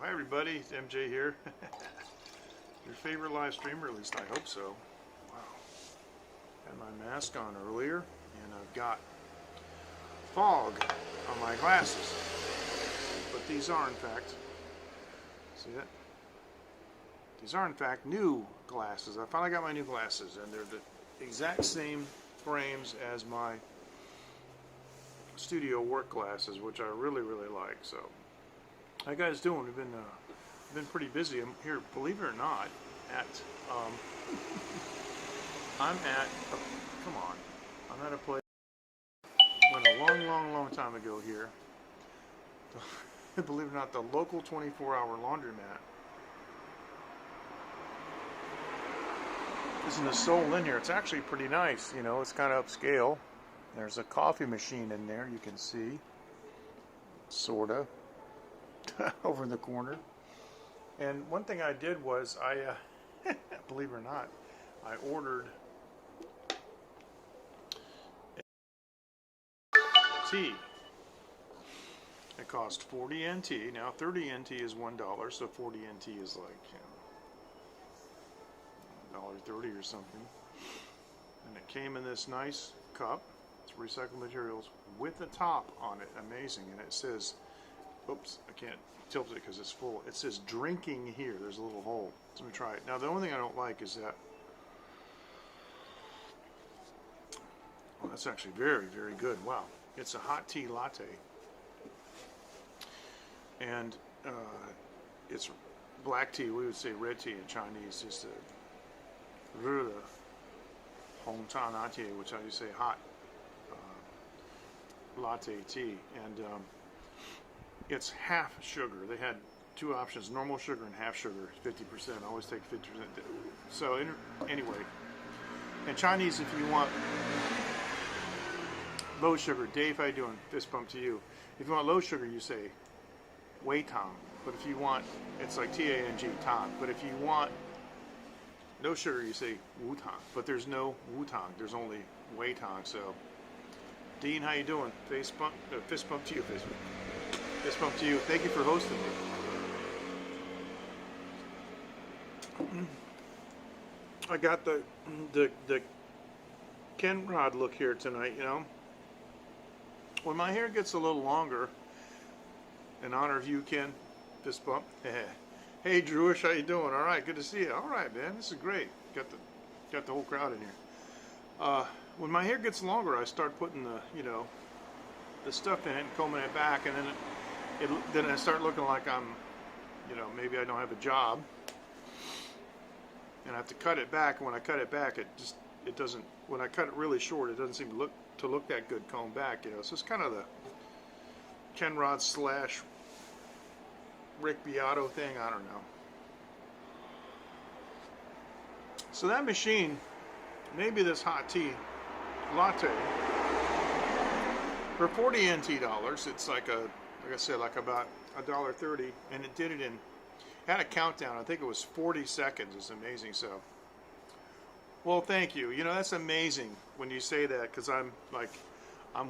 Hi everybody, it's MJ here. Your favorite live streamer, at least I hope so. Wow. Had my mask on earlier, and I've got fog on my glasses. But these are in fact, see that? These are in fact new glasses. I finally got my new glasses, and they're the exact same frames as my studio work glasses, which I really like. So, how you guys doing? We've been pretty busy. I'm here, believe it or not, at I'm at a place went a long time ago here. Believe it or not, the local 24-hour laundromat. Isn't a soul in here. It's actually pretty nice. You know, it's kind of upscale. There's a coffee machine in there, you can see, sorta, over in the corner. And one thing I did was I, believe it or not, I ordered tea. It cost 40 NT. Now 30 NT is $1, so 40 NT is like, $1.30 or something. And it came in this nice cup. It's recycled materials with a top on it. Amazing. And it says, oops, I can't tilt it because it's full. It says drinking here. There's a little hole. So let me try it. Now the only thing I don't like is that, well, that's actually very good. Wow. It's a hot tea latte. And it's black tea. We would say red tea in Chinese. Just a Hong Tan latte, which I say hot latte tea. And it's half sugar. They had two options: normal sugar and half sugar, 50%. I always take 50%. So anyway, in Chinese, if you want low sugar, Dave, how you doing? Fist bump to you. If you want low sugar, you say wei tang. But if you want, it's like T-A-N-G, tang. But if you want no sugar, you say wu tang. But there's no wu tang. There's only wei tang. So, Dean, how you doing? Fist bump to you. Fist bump to you. Thank you for hosting me. I got the Ken Rod look here tonight. You know, when my hair gets a little longer, in honor of you, Ken, fist bump. Hey, Drewish, how you doing? All right, good to see you. All right, man, this is great. Got the whole crowd in here. When my hair gets longer, I start putting the stuff in it and combing it back, and then I start looking like I'm, maybe I don't have a job, and I have to cut it back. And when I cut it back, it doesn't. When I cut it really short, it doesn't seem to look that good combed back. So it's kind of the Ken Rod / Rick Beato thing. I don't know. So that machine, maybe this hot tea latte for 40 NT dollars. It's like I said, like about $1.30, and it did it in. Had a countdown. I think it was 40 seconds. It's amazing. So, well, thank you. That's amazing when you say that, because I'm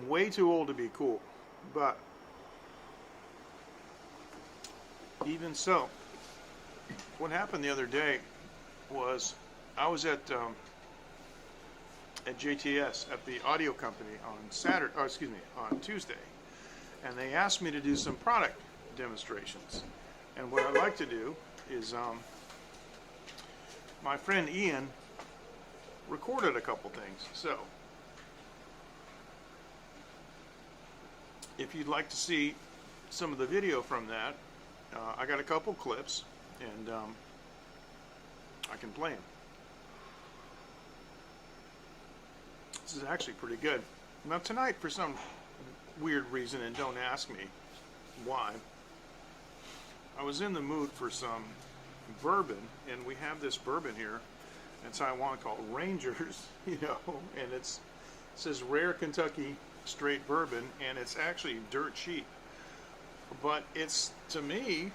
way too old to be cool, but even so, what happened the other day was I was at JTS at the audio company on Tuesday, and they asked me to do some product demonstrations. And what I'd like to do is, my friend Ian recorded a couple things. So, if you'd like to see some of the video from that, I got a couple clips, and I can play them. This is actually pretty good. Now tonight, for some weird reason, and don't ask me why, I was in the mood for some bourbon, and we have this bourbon here in Taiwan called Rangers, and it says Rare Kentucky Straight Bourbon, and it's actually dirt cheap. But it's, to me,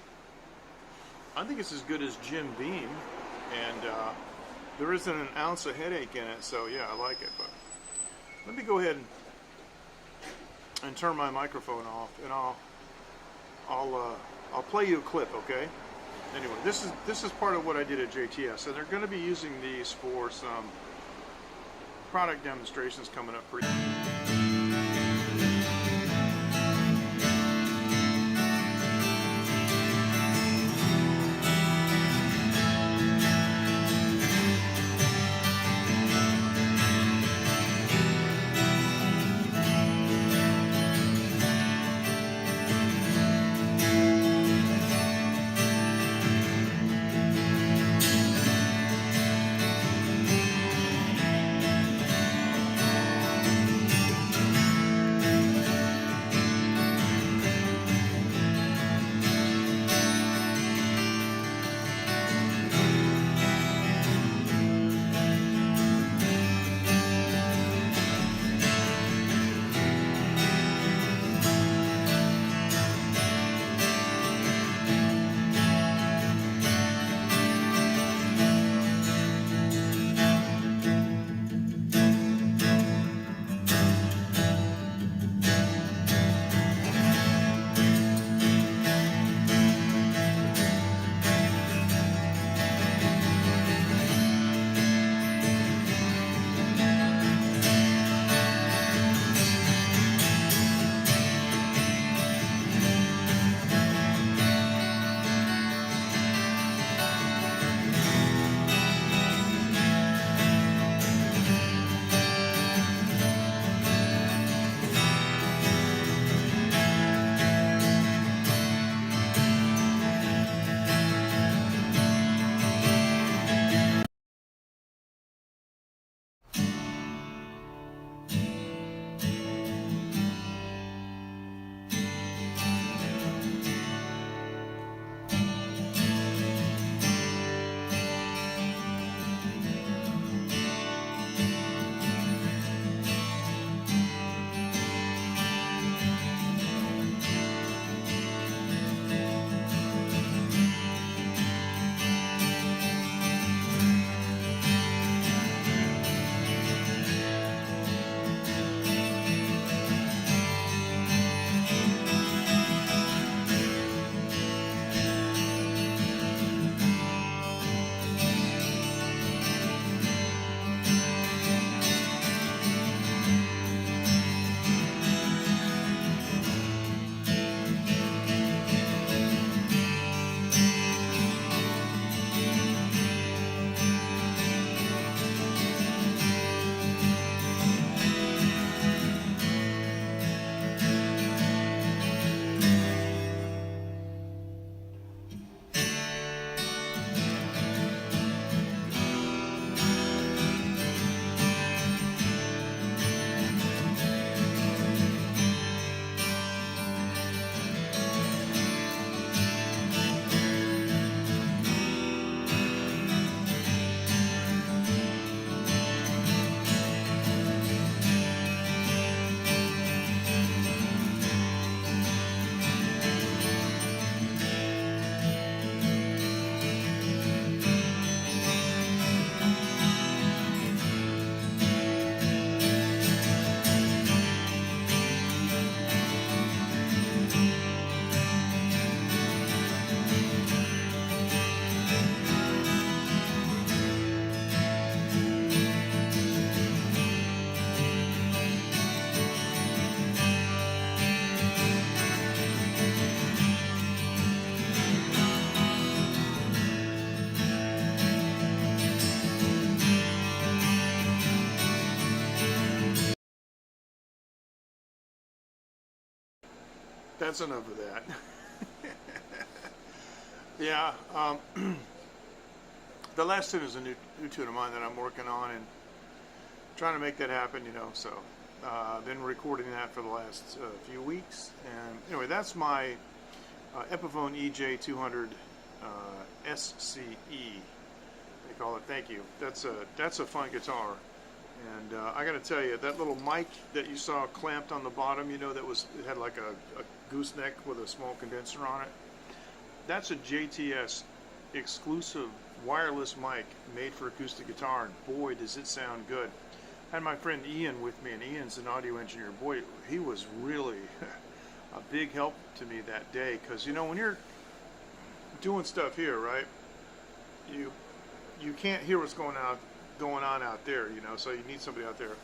I think it's as good as Jim Beam, and there isn't an ounce of headache in it, so yeah, I like it. But let me go ahead and turn my microphone off, and I'll I'll play you a clip, okay? Anyway, this is part of what I did at JTS, and they're going to be using these for some product demonstrations coming up pretty. That's enough of that. Yeah, the last tune is a new tune of mine that I'm working on and trying to make that happen, you know, so I've been recording that for the last few weeks. And anyway, that's my Epiphone EJ200 SCE, they call it. Thank you. That's a fun guitar. And I got to tell you, that little mic that you saw clamped on the bottom, you know, it had like a gooseneck with a small condenser on it. That's a JTS exclusive wireless mic made for acoustic guitar, and boy, does it sound good. I had my friend Ian with me, and Ian's an audio engineer. Boy, he was really a big help to me that day, because you know when you're doing stuff here, right? You can't hear what's going on out there, you know. So you need somebody out there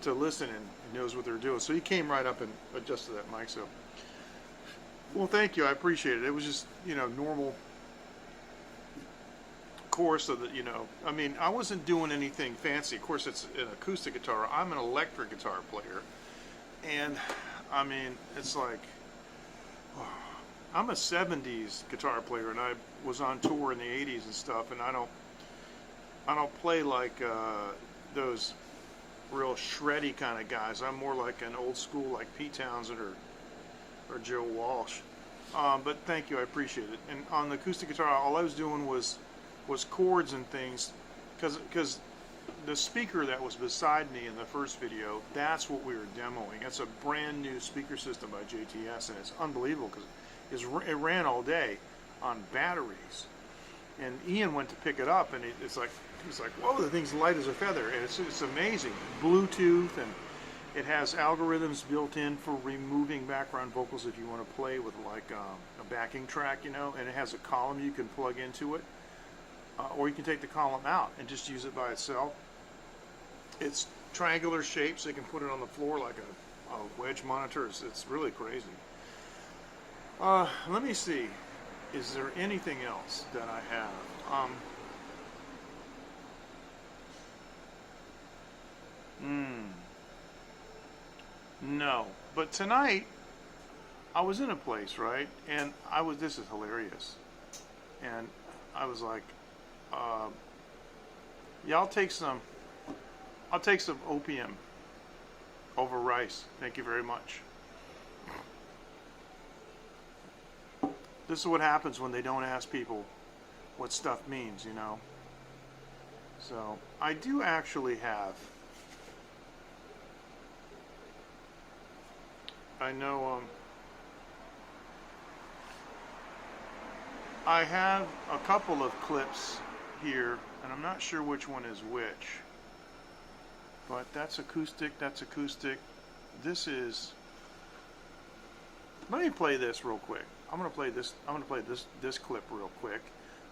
to listen and knows what they're doing. So he came right up and adjusted that mic. So, well, thank you. I appreciate it. It was just, you know, normal course of the, you know, I mean, I wasn't doing anything fancy. Of course, it's an acoustic guitar. I'm an electric guitar player, and I mean, it's like, I'm a 70s guitar player, and I was on tour in the 80s and stuff, and I don't play like those real shreddy kind of guys. I'm more like an old school, like Pete Townsend or Joe Walsh. But thank you, I appreciate it. And on the acoustic guitar, all I was doing was chords and things, because the speaker that was beside me in the first video, that's what we were demoing. That's a brand new speaker system by JTS, and it's unbelievable because it ran all day on batteries. And Ian went to pick it up, and he's like, whoa, the thing's light as a feather, and it's amazing. Bluetooth, and it has algorithms built in for removing background vocals if you want to play with like a backing track, you know, and it has a column you can plug into it. Or you can take the column out and just use it by itself. It's triangular shape, so you can put it on the floor like a wedge monitor. It's really crazy. Let me see. Is there anything else that I have? No. But tonight, I was in a place, right? And this is hilarious. And I was like, yeah, I'll take some opium over rice. Thank you very much. This is what happens when they don't ask people what stuff means, you know. So I do actually have, I know, I have a couple of clips here, and I'm not sure which one is which, but that's acoustic, this is, let me play this real quick. I'm going to play this clip real quick.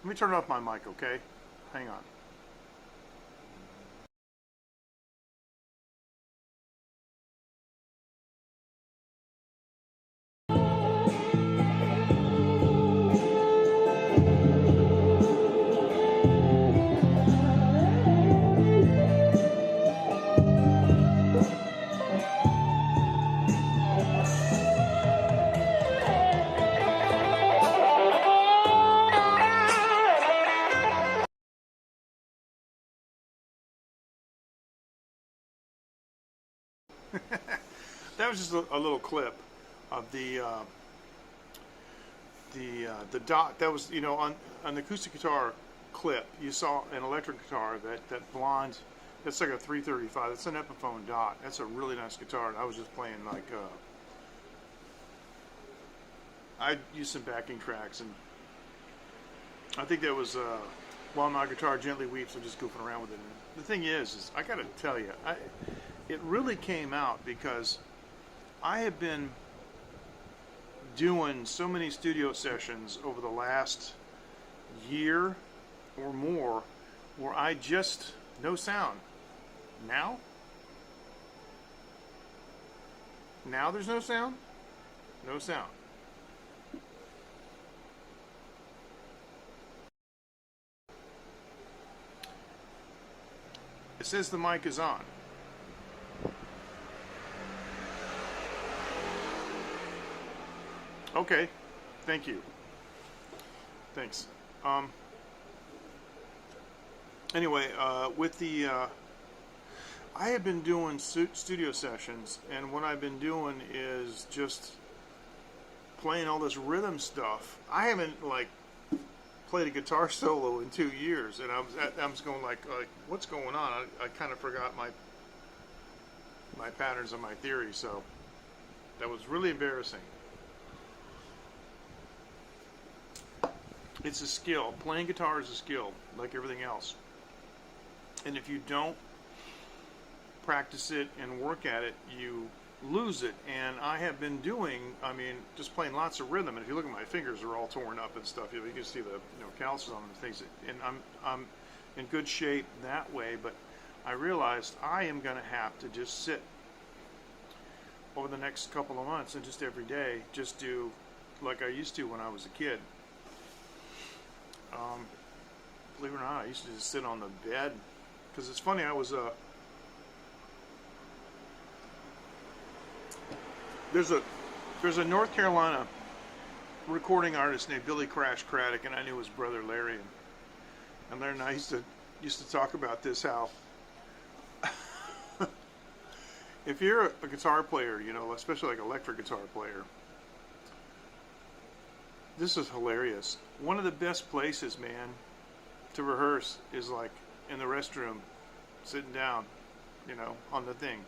Let me turn off my mic, okay? Hang on. That was just a little clip of the dot. That was, you know, on the acoustic guitar clip, you saw an electric guitar, that blonde, that's like a 335. That's an Epiphone dot. That's a really nice guitar, and I was just playing like, I used some backing tracks, and I think that was While My Guitar Gently Weeps. I'm just goofing around with it. And the thing is I got to tell you, it really came out because I have been doing so many studio sessions over the last year or more where I just, no sound. Now there's no sound? No sound. It says the mic is on. Okay, thank you. Thanks. Anyway, with the, I have been doing studio sessions, and what I've been doing is just playing all this rhythm stuff. I haven't like played a guitar solo in 2 years, and I was going like what's going on? I kind of forgot my patterns and my theory, so that was really embarrassing. It's a skill. Playing guitar is a skill, like everything else. And if you don't practice it and work at it, you lose it. And I have been doing, I mean, just playing lots of rhythm. And if you look at my fingers, they're all torn up and stuff. You can see the calluses on them and things. And I'm in good shape that way. But I realized I am going to have to just sit over the next couple of months and just every day just do like I used to when I was a kid. Believe it or not, I used to just sit on the bed. Because it's funny, I was there's a North Carolina recording artist named Billy Crash Craddock, and I knew his brother Larry, and Larry and I used to talk about this, how if you're a guitar player, especially like electric guitar player, this is hilarious. One of the best places, man, to rehearse is like in the restroom, sitting down, on the thing,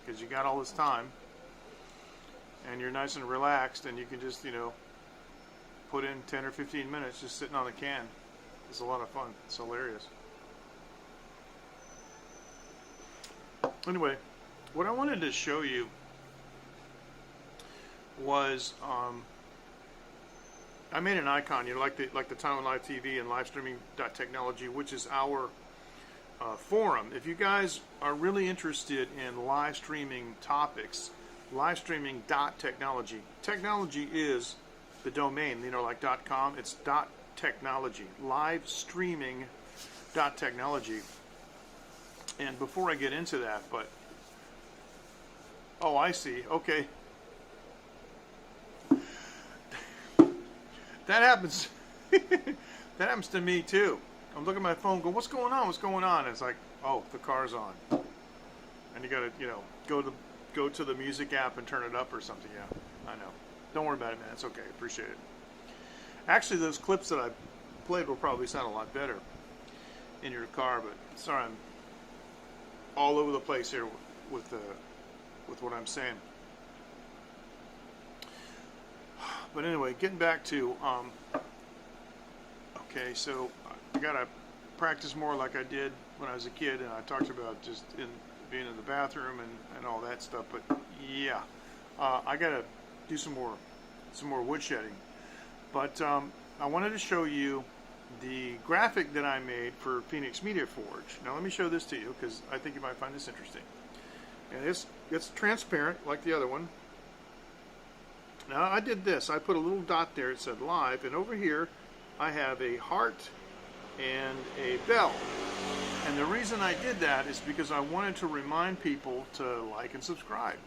because you got all this time, and you're nice and relaxed, and you can just, put in 10 or 15 minutes just sitting on the can. It's a lot of fun. It's hilarious. Anyway, what I wanted to show you was I made an icon, like the Time on Live TV and livestreaming.technology, which is our forum. If you guys are really interested in live streaming topics, livestreaming.technology. Technology is the domain, like .com. It's .technology. Livestreaming.technology. And before I get into that, oh, I see. Okay. That happens. That happens to me too. I'm looking at my phone, go, what's going on? What's going on? And it's like, oh, the car's on, and you gotta, go to the music app and turn it up or something. Yeah, I know. Don't worry about it, man. It's okay. Appreciate it. Actually, those clips that I played will probably sound a lot better in your car, but sorry, I'm all over the place here with what I'm saying. But anyway, getting back to, okay, so I gotta practice more like I did when I was a kid, and I talked about just being in the bathroom and all that stuff. But yeah, I gotta do some more wood shedding. But I wanted to show you the graphic that I made for Phoenix Media Forge. Now let me show this to you, because I think you might find this interesting. And it's transparent like the other one. Now I did this. I put a little dot there. It said live, and over here I have a heart and a bell. And the reason I did that is because I wanted to remind people to like and subscribe.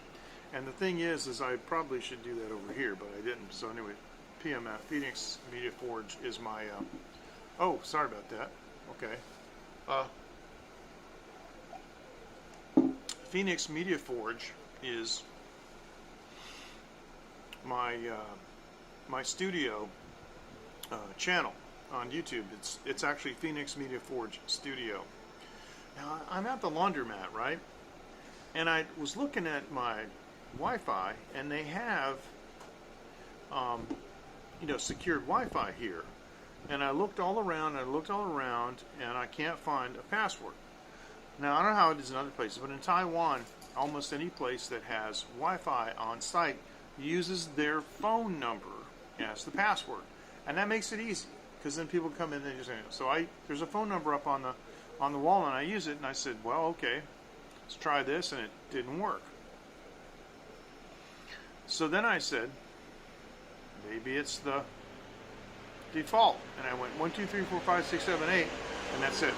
And the thing is I probably should do that over here, but I didn't. So anyway, PMF, Phoenix Media Forge, is my, oh, sorry about that. Okay. Phoenix Media Forge is my studio channel on YouTube. It's actually Phoenix Media Forge Studio. Now I'm at the Laundromat, right? And I was looking at my Wi-Fi, and they have secured Wi-Fi here. And I looked all around, and I can't find a password. Now I don't know how it is in other places, but in Taiwan, almost any place that has Wi-Fi on site uses their phone number as the password, and that makes it easy, because then people come in and they just, so there's a phone number up on the wall, and I use it, and I said, well, okay, let's try this, and it didn't work. So then I said, maybe it's the default, and I went 1 2 3 4 5 6 7 8, and that's it.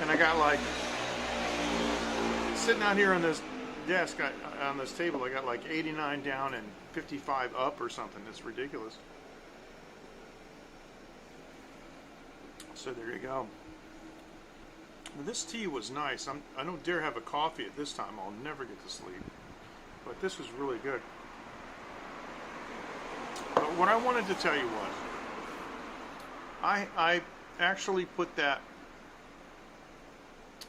And I got, like, sitting out here on this desk, on this table, I got like 89 down and 55 up or something. It's ridiculous. So there you go. Well, this tea was nice. I don't dare have a coffee at this time. I'll never get to sleep. But this was really good. But what I wanted to tell you was, I actually put that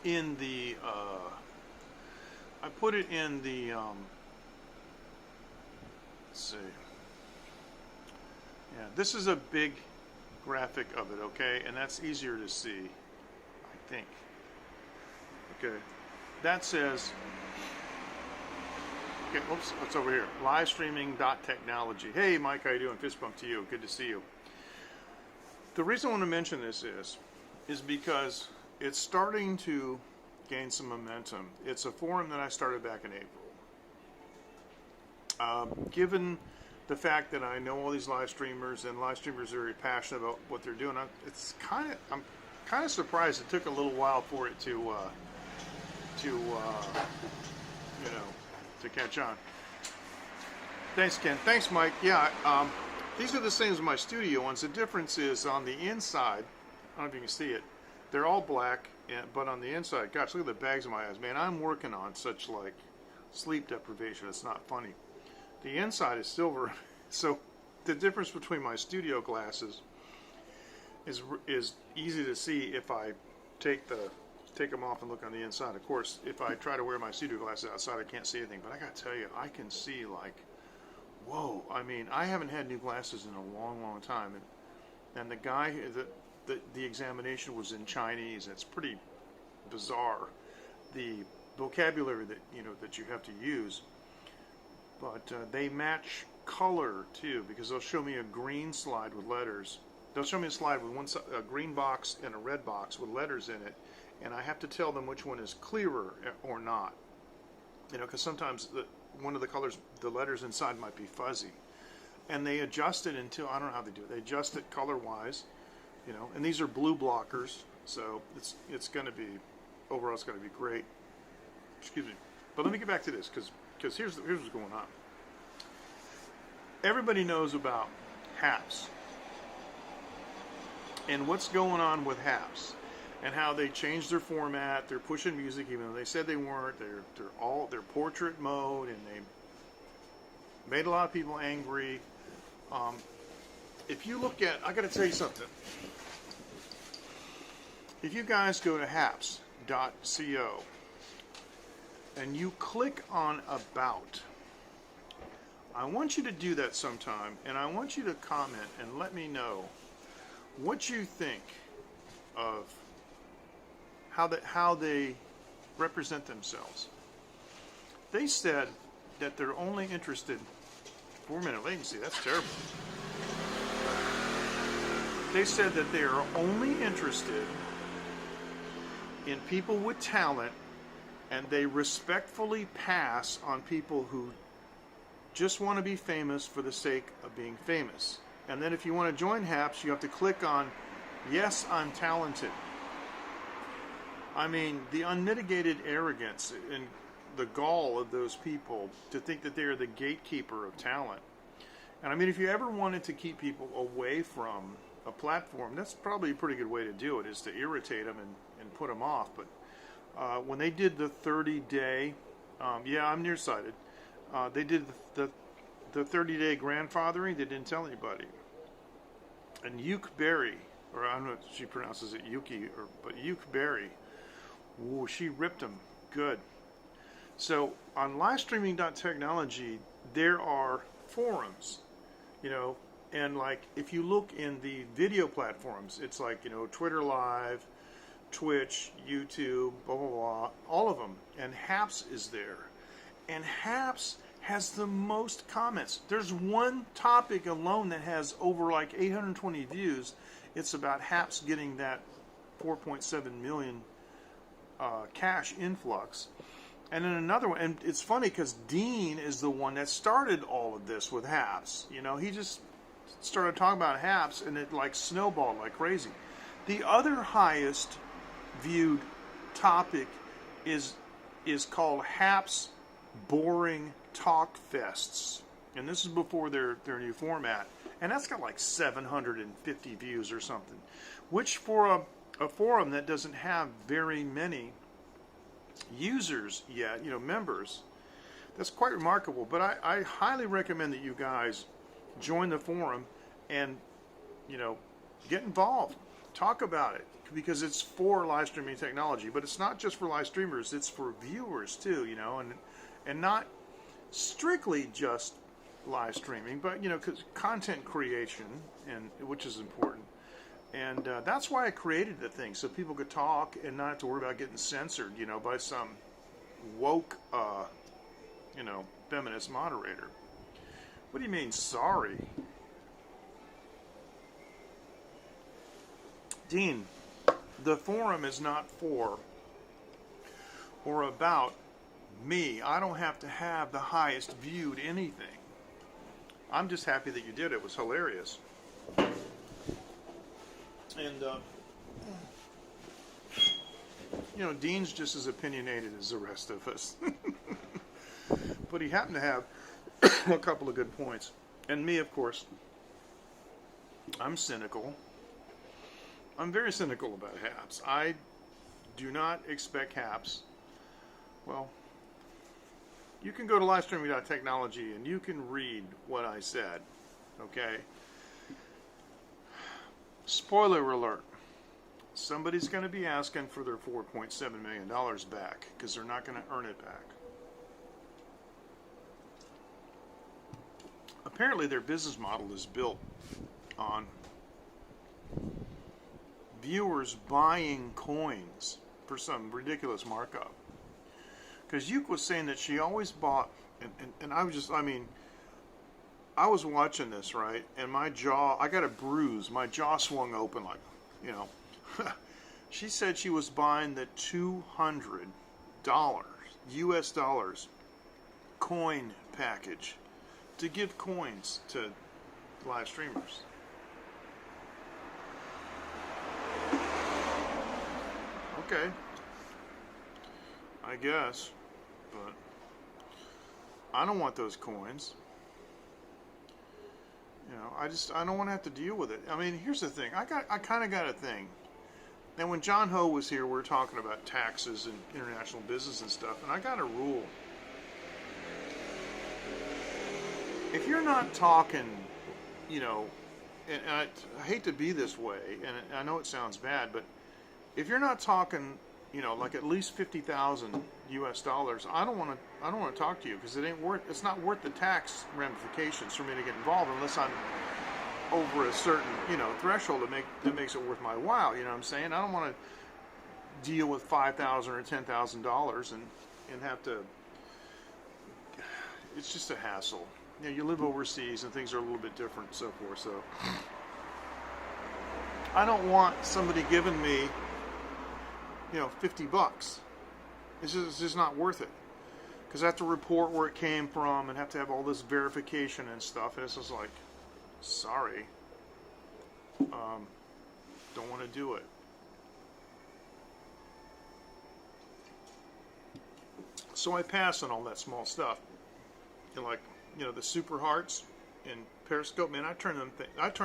in the, I put it in the, let's see. Yeah, this is a big graphic of it, okay? And that's easier to see, I think. Okay. That says Okay, oops, what's over here? Live streaming.technology. Hey, Mike, how you doing? Fist bump to you. Good to see you. The reason I want to mention this is because it's starting to gain some momentum. It's a forum that I started back in April. Given the fact that I know all these live streamers and live streamers are very passionate about what they're doing, I'm kind of surprised it took a little while for it to catch on. Thanks, Ken. Thanks, Mike. Yeah, these are the same as my studio ones. The difference is on the inside. I don't know if you can see it. They're all black, but on the inside, gosh, look at the bags in my eyes, man. I'm working on such like sleep deprivation. It's not funny. The inside is silver, so the difference between my studio glasses is easy to see if I take them off and look on the inside. Of course, if I try to wear my studio glasses outside, I can't see anything. But I got to tell you, I can see like, whoa. I mean, I haven't had new glasses in a long, long time, and the guy, the examination was in Chinese. It's pretty bizarre, the vocabulary that you have to use. But they match color too, because they'll show me a green slide with letters. They'll show me a slide with a green box and a red box with letters in it, and I have to tell them which one is clearer or not. Because sometimes one of the colors, the letters inside might be fuzzy, and they adjust it until, I don't know how they do it. They adjust it color-wise, and these are blue blockers, so it's going to be, overall it's going to be great. Excuse me. But let me get back to this, because here's what's going on. Everybody knows about HAPS and what's going on with HAPS and how they changed their format. They're pushing music even though they said they weren't. They're portrait mode, and they made a lot of people angry. If you look at, I got to tell you something. If you guys go to haps.co and you click on About, I want you to do that sometime, and I want you to comment and let me know what you think of how they represent themselves. They said that they're only interested, 4-minute latency, that's terrible. They said that they are only interested in people with talent, and they respectfully pass on people who just want to be famous for the sake of being famous. And then if you want to join HAPS, you have to click on, yes, I'm talented. I mean, the unmitigated arrogance and the gall of those people to think that they are the gatekeeper of talent. And I mean, if you ever wanted to keep people away from a platform, that's probably a pretty good way to do it, is to irritate them and put them off. But when they did the 30-day, yeah, I'm nearsighted. They did the 30-day grandfathering. They didn't tell anybody. And Yuke Berry, or I don't know if she pronounces it Yuki, but Yuke Berry, ooh, she ripped them good. So on livestreaming.technology, there are forums, and like if you look in the video platforms, it's like, Twitter Live, Twitch, YouTube, blah, blah, blah, all of them. And HAPS is there. And HAPS has the most comments. There's one topic alone that has over like 820 views. It's about HAPS getting that 4.7 million cash influx. And then another one, and it's funny because Dean is the one that started all of this with HAPS. He just started talking about HAPS, and it like snowballed like crazy. The other highest viewed topic is called HAPS Boring Talk Fests, and this is before their new format, and that's got like 750 views or something, which for a forum that doesn't have very many users yet, members, that's quite remarkable. But I highly recommend that you guys join the forum and get involved, talk about it, because it's for live streaming technology. But it's not just for live streamers, it's for viewers too, and not strictly just live streaming, but cause content creation, and which is important. And that's why I created the thing, so people could talk and not have to worry about getting censored, by some woke, feminist moderator. What do you mean, sorry? Dean, the forum is not for or about me. I don't have to have the highest viewed anything. I'm just happy that you did it. It was hilarious. And, Dean's just as opinionated as the rest of us. But he happened to have a couple of good points. And me, of course, I'm cynical. I'm very cynical about HAPS. I do not expect HAPS. Well, you can go to livestreaming.technology and you can read what I said. Okay? Spoiler alert. Somebody's going to be asking for their $4.7 million back because they're not going to earn it back. Apparently their business model is built on viewers buying coins for some ridiculous markup. Because Yuke was saying that she always bought, and I was watching this, right, and my jaw, I got a bruise, my jaw swung open like, She said she was buying the $200 US dollars coin package to give coins to live streamers. Okay, I guess, but I don't want those coins. I don't want to have to deal with it. I mean, here's the thing. I kind of got a thing. And when John Ho was here, we were talking about taxes and international business and stuff, and I got a rule. If you're not talking, and I hate to be this way, and I know it sounds bad, but if you're not talking, like at least 50,000 US dollars, I don't want to talk to you because it's not worth the tax ramifications for me to get involved unless I'm over a certain, threshold that makes it worth my while. You know what I'm saying? I don't want to deal with $5,000 or $10,000 and have to. It's just a hassle. You live overseas and things are a little bit different and so forth. So I don't want somebody giving me, $50. It's just not worth it. Because I have to report where it came from and have to have all this verification and stuff. And it's just like, sorry. Don't want to do it. So I pass on all that small stuff. And the super hearts and Periscope, man, I turn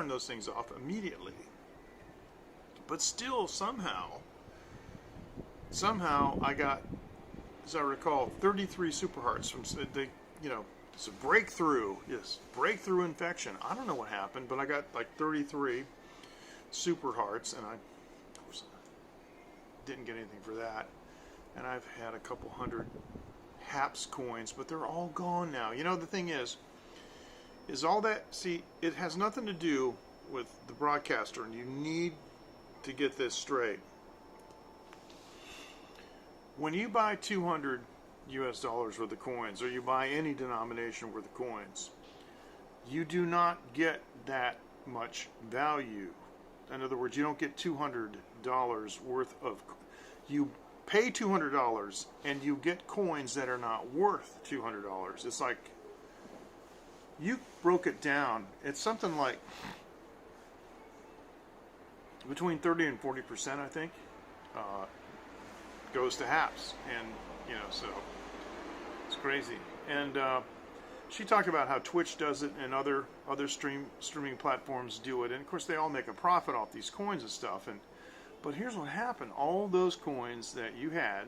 those things off immediately. But still, somehow I got, as I recall, 33 super hearts from it's a breakthrough infection. I don't know what happened, but I got like 33 super hearts, and I didn't get anything for that. And I've had a couple hundred HAPS coins, but they're all gone now. The thing is all that, see, it has nothing to do with the broadcaster, and you need to get this straight. When you buy 200 US dollars worth of coins, or you buy any denomination worth of coins, you do not get that much value. In other words, you don't get $200 worth of, you pay $200 and you get coins that are not worth $200. It's like, you broke it down. It's something like between 30 and 40%, I think, goes to HAPS. And, so it's crazy. And she talked about how Twitch does it and other streaming platforms do it. And, of course, they all make a profit off these coins and stuff. But here's what happened. All those coins that you had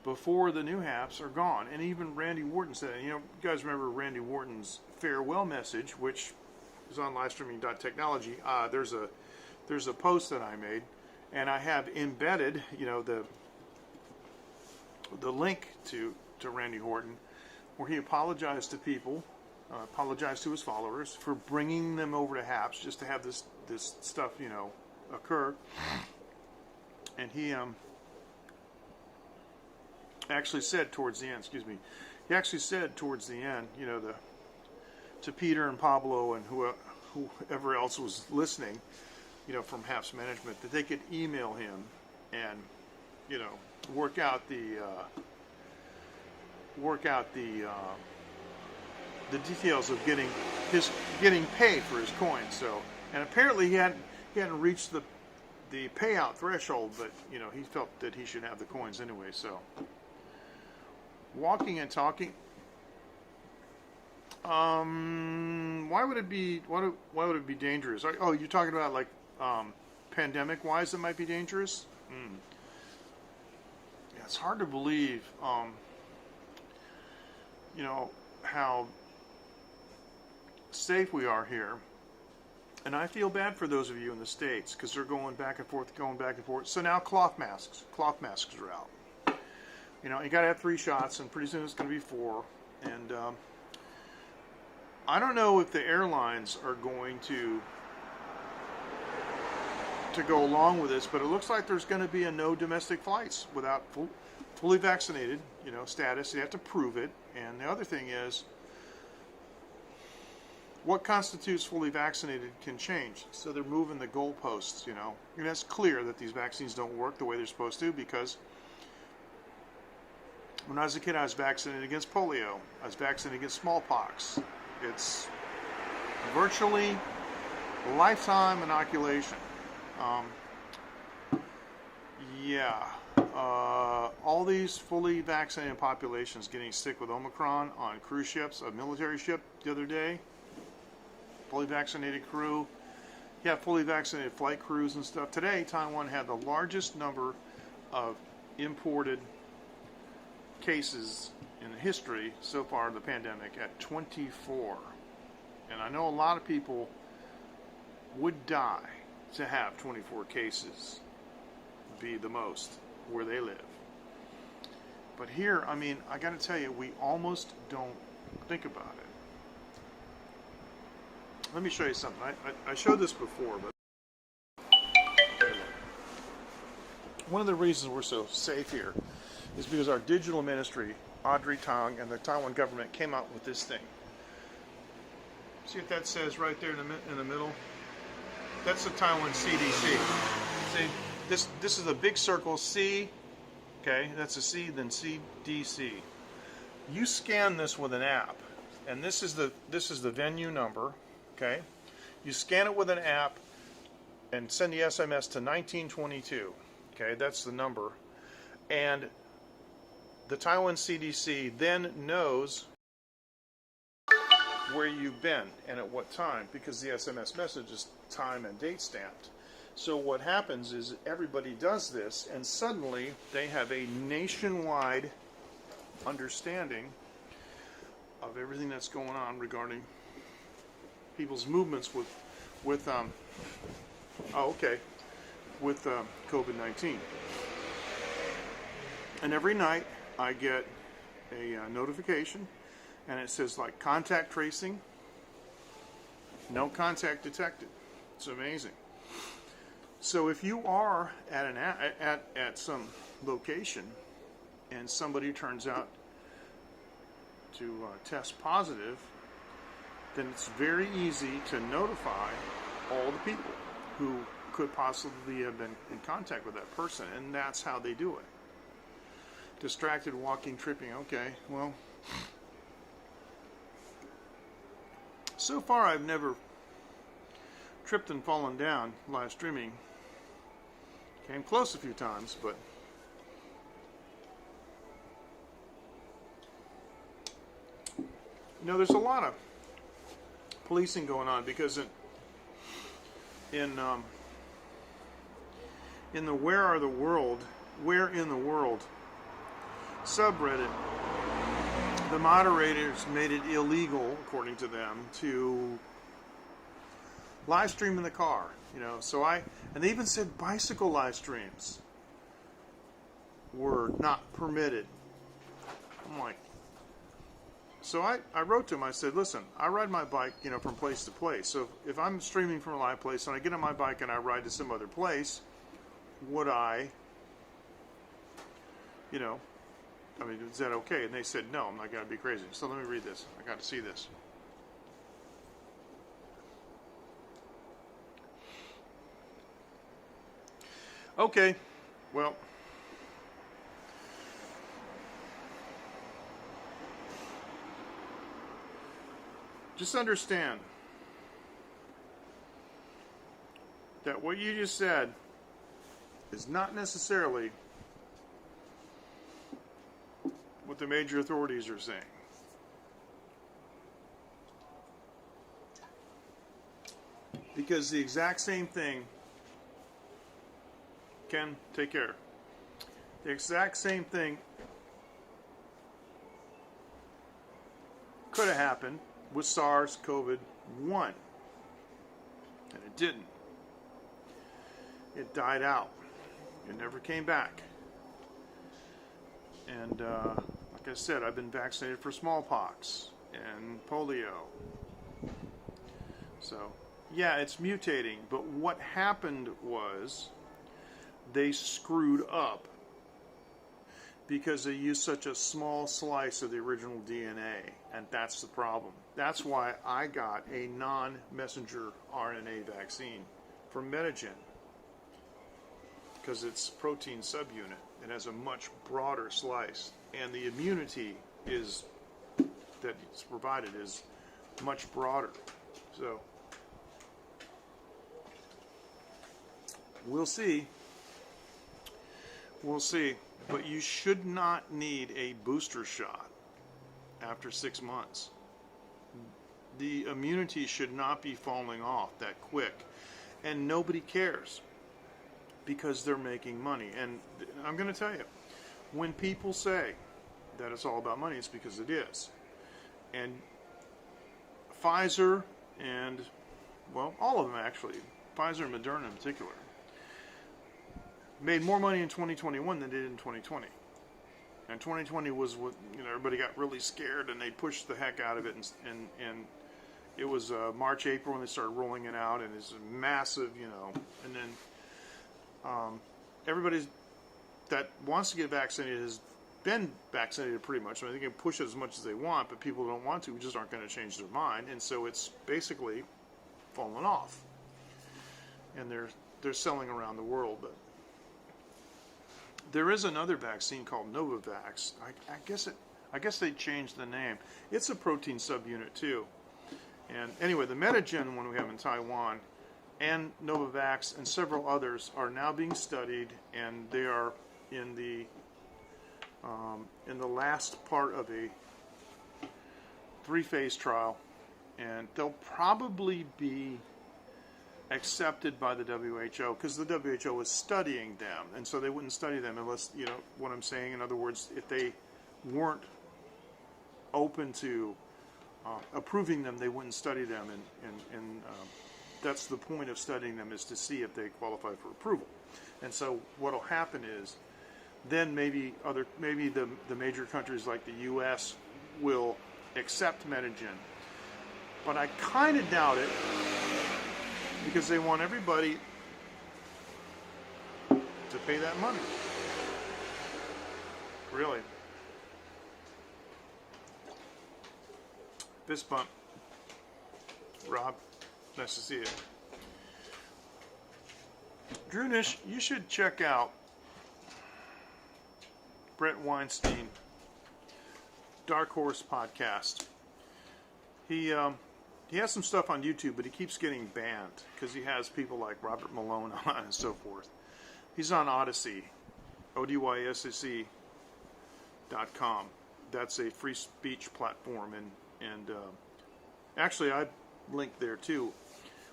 before the new HAPS are gone. And even Randy Wharton said, you guys remember Randy Wharton's farewell message, which is on livestreaming.technology. There's a post that I made, and I have embedded, the link to Randy Wharton, where he apologized to people, apologized to his followers for bringing them over to HAPS just to have this stuff, occur. And he actually said towards the end, he actually said towards the end, to Peter and Pablo and whoever else was listening, from HAPS management, that they could email him and, work out the details of getting paid for his coins. So, and apparently he hadn't reached the payout threshold, but he felt that he should have the coins anyway. So, walking and talking. Why would it be dangerous? Oh, you're talking about like pandemic wise it might be dangerous? Yeah, it's hard to believe how safe we are here. And I feel bad for those of you in the States because they're going back and forth. So now cloth masks are out. You got to have 3 shots, and pretty soon it's going to be 4. And I don't know if the airlines are going to go along with this, but it looks like there's going to be a no domestic flights without fully vaccinated, status. You have to prove it. And the other thing is, what constitutes fully vaccinated can change. So they're moving the goalposts, And it's clear that these vaccines don't work the way they're supposed to, because when I was a kid, I was vaccinated against polio. I was vaccinated against smallpox. It's virtually lifetime inoculation. All these fully vaccinated populations getting sick with Omicron on cruise ships, a military ship the other day. Fully vaccinated crew. Fully vaccinated flight crews and stuff. Today, Taiwan had the largest number of imported cases in history so far of the pandemic at 24. And I know a lot of people would die to have 24 cases be the most where they live. But here, I got to tell you, we almost don't think about it. Let me show you something. I showed this before, but one of the reasons we're so safe here is because our digital ministry, Audrey Tang, and the Taiwan government came out with this thing. See what that says right there in the middle? That's the Taiwan CDC. See, this is a big circle, C, okay, that's a C, then CDC. You scan this with an app, and this is the venue number, okay? You scan it with an app and send the SMS to 1922, okay, that's the number. And the Taiwan CDC then knows where you've been and at what time, because the SMS message is time and date stamped. So what happens is everybody does this, and suddenly they have a nationwide understanding of everything that's going on regarding people's movements with COVID-19. And every night I get a notification, and it says like contact tracing, no contact detected. It's amazing. So if you are at some location and somebody turns out to test positive, then it's very easy to notify all the people who could possibly have been in contact with that person, and that's how they do it. Distracted walking, tripping. Okay, well, so far I've never tripped and fallen down live streaming. Came close a few times, but there's a lot of policing going on, because in the Where in the World subreddit, the moderators made it illegal, according to them, to live stream in the car. And they even said bicycle live streams were not permitted. I'm like, so I wrote to him. I said, listen, I ride my bike, from place to place. So if I'm streaming from a live place and I get on my bike and I ride to some other place, would I, I mean, is that okay? And they said, no, I'm not going to be crazy. So let me read this. I got to see this. Okay, well, just understand that what you just said is not necessarily what the major authorities are saying. Because the exact same thing, Ken, take care. The exact same thing could have happened with SARS-CoV-1, and it didn't. It died out. It never came back. And like I said, I've been vaccinated for smallpox and polio. So, yeah, it's mutating. But what happened was they screwed up because they used such a small slice of the original DNA. And that's the problem. That's why I got a non-messenger RNA vaccine from Medigen. Because it's protein subunit. It has a much broader slice. And the immunity is that it's provided is much broader. So we'll see. We'll see. But you should not need a booster shot after 6 months. The immunity should not be falling off that quick. And nobody cares because they're making money. And I'm going to tell you, when people say that it's all about money, it's because it is. And Pfizer and, well, all of them actually, Pfizer and Moderna in particular, made more money in 2021 than they did in 2020. And 2020 was what, everybody got really scared and they pushed the heck out of it. And it was March, April when they started rolling it out, and it's massive, and then everybody that wants to get vaccinated has been vaccinated pretty much. I mean, they can push it as much as they want, but people who don't want to just aren't going to change their mind, and so it's basically fallen off. And they're selling around the world, but there is another vaccine called Novavax. I guess they changed the name. It's a protein subunit too. And anyway, the Medigen one we have in Taiwan and Novavax and several others are now being studied, and they are in the last part of a 3-phase trial, and they'll probably be accepted by the WHO because the WHO is studying them, and so they wouldn't study them unless, what I'm saying. In other words, if they weren't open to approving them, they wouldn't study them, and that's the point of studying them, is to see if they qualify for approval. And so what will happen is then maybe the major countries like the U.S. will accept Medigen, but I kind of doubt it because they want everybody to pay that money. Really. Fist bump. Rob, nice to see you. Drunish, you should check out Brett Weinstein, Dark Horse Podcast. He has some stuff on YouTube, but he keeps getting banned because he has people like Robert Malone on and so forth. He's on Odyssey, ODYSSE.com. That's a free speech platform, and actually I linked there too.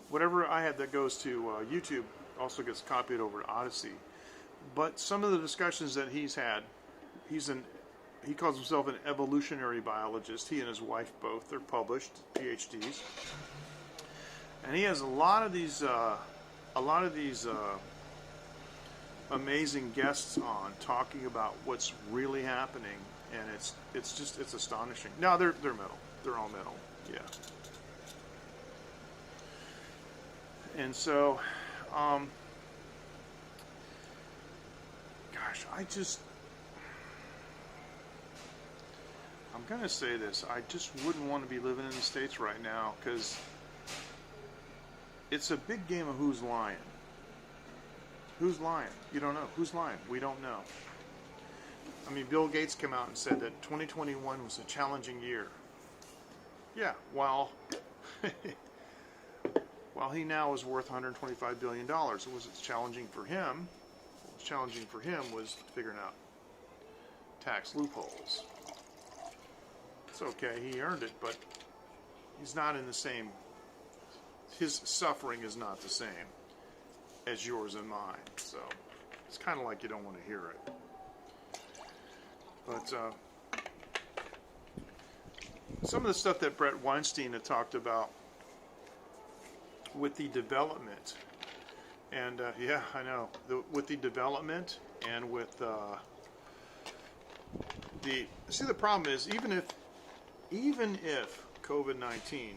Whatever I had that goes to YouTube also gets copied over to Odyssey. But some of the discussions that he's had, he calls himself an evolutionary biologist. He and his wife both, they're published PhDs, and he has a lot of these amazing guests on talking about what's really happening, and it's astonishing. Now they're metal, they're all metal, yeah. And so, gosh, I'm going to say this. I just wouldn't want to be living in the States right now because it's a big game of who's lying. Who's lying? You don't know. Who's lying? We don't know. I mean, Bill Gates came out and said that 2021 was a challenging year. Yeah, while he now is worth $125 billion. It was challenging for him. What was challenging for him was figuring out tax loopholes. It's okay, he earned it, but he's not in the same, his suffering is not the same as yours and mine. So it's kind of like you don't want to hear it. But some of the stuff that Brett Weinstein had talked about with the development, and yeah, I know, with the development and with the problem is even if COVID-19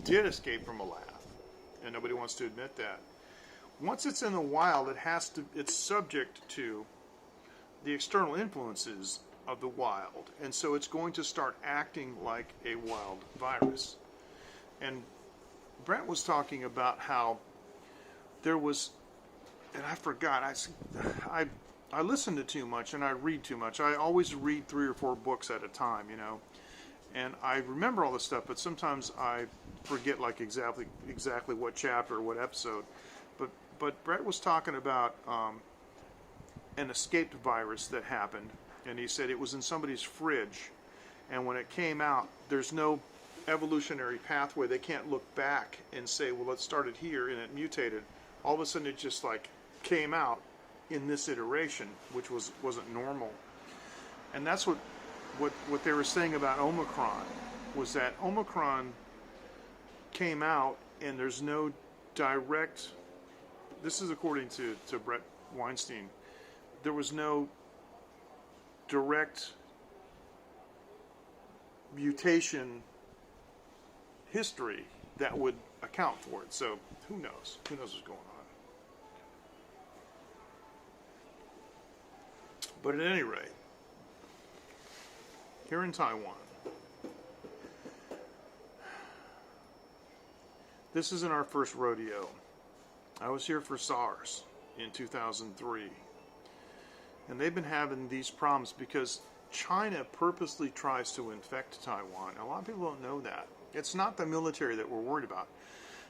did escape from a lab, and nobody wants to admit that, once it's in the wild, it's subject to the external influences of the wild, and so it's going to start acting like a wild virus. And Brent was talking about how there was, and I forgot, I listen to too much and I read too much. I always read 3 or 4 books at a time, you know, and I remember all this stuff, but sometimes I forget like exactly what chapter or what episode. But Brett was talking about an escaped virus that happened, and he said it was in somebody's fridge, and when it came out, there's no evolutionary pathway. They can't look back and say, well, let's start it here, and it mutated. All of a sudden, it just like came out in this iteration, which wasn't normal. And that's what they were saying about Omicron, was that Omicron came out, and there's no direct, this is according to Brett Weinstein, there was no direct mutation history that would account for it. So who knows? Who knows what's going on? But at any rate, here in Taiwan, this isn't our first rodeo. I was here for SARS in 2003. And they've been having these problems because China purposely tries to infect Taiwan. A lot of people don't know that. It's not the military that we're worried about.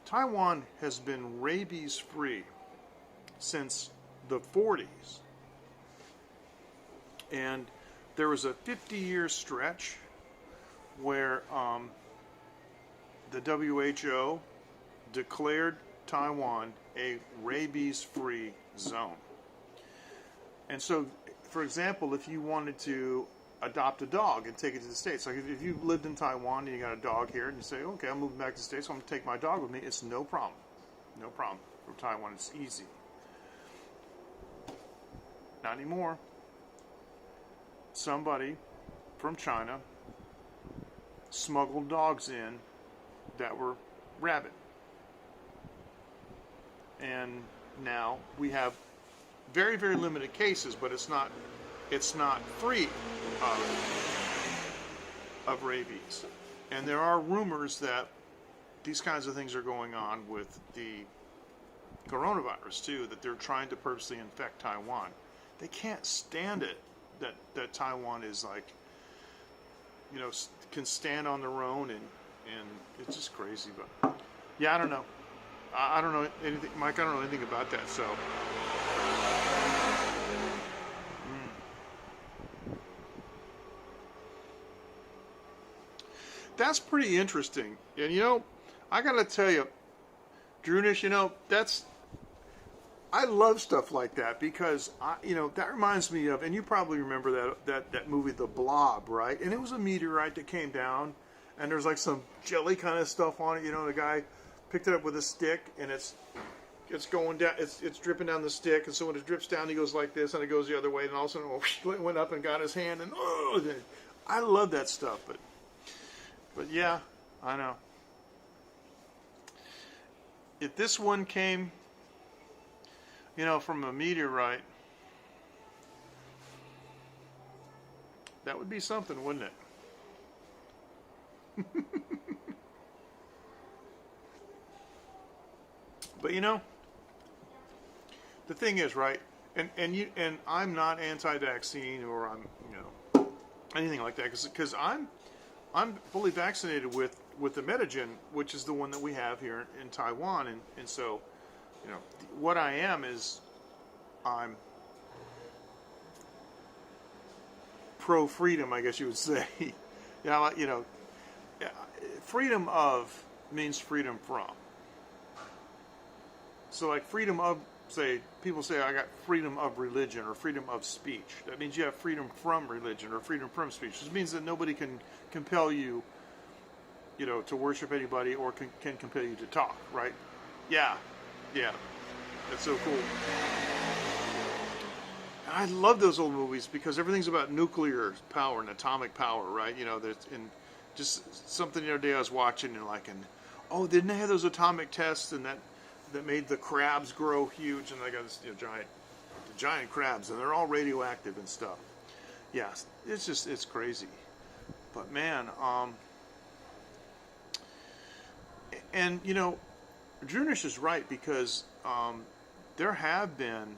Taiwan has been rabies-free since the 40s. And there was a 50-year stretch where the WHO declared Taiwan a rabies-free zone. And so, for example, if you wanted to adopt a dog and take it to the States, like if you lived in Taiwan and you got a dog here and you say, okay, I'm moving back to the States, so I'm going to take my dog with me, it's no problem. No problem. For Taiwan, it's easy. Not anymore. Somebody from China smuggled dogs in that were rabid. And now we have very, very limited cases, but it's not free of rabies. And there are rumors that these kinds of things are going on with the coronavirus too, that they're trying to purposely infect Taiwan. They can't stand it that Taiwan is like, you know, can stand on their own, and it's just crazy. But yeah, I don't know. I don't know anything, Mike. I don't know anything about that. So. That's pretty interesting. And, you know, I got to tell you, Drunish, you know, I love stuff like that because, that reminds me of, and you probably remember that movie, The Blob, right? And it was a meteorite that came down, and there's like some jelly kind of stuff on it. You know, the guy picked it up with a stick, and it's going down, it's dripping down the stick, and so when it drips down, he goes like this, and it goes the other way, and all of a sudden, it went up and got his hand, and I love that stuff, but yeah, I know. If this one came, from a meteorite, That would be something, wouldn't it? But you know, the thing is, right? And I'm not anti-vaccine, or I'm, anything like that, because I'm fully vaccinated with the Medigen, which is the one that we have here in Taiwan, and so, what I am is I'm pro freedom, I guess you would say. Yeah, freedom of means freedom from. So like freedom of, say, people say I got freedom of religion or freedom of speech. That means you have freedom from religion or freedom from speech. This means that nobody can compel you, to worship anybody, or can compel you to talk, right? Yeah. That's so cool. I love those old movies because everything's about nuclear power and atomic power, right? There's just something the other day I was watching and didn't they have those atomic tests and that made the crabs grow huge, and they got this giant crabs, and they're all radioactive and stuff. Yeah, it's crazy. But man, and Drunish is right, because there have been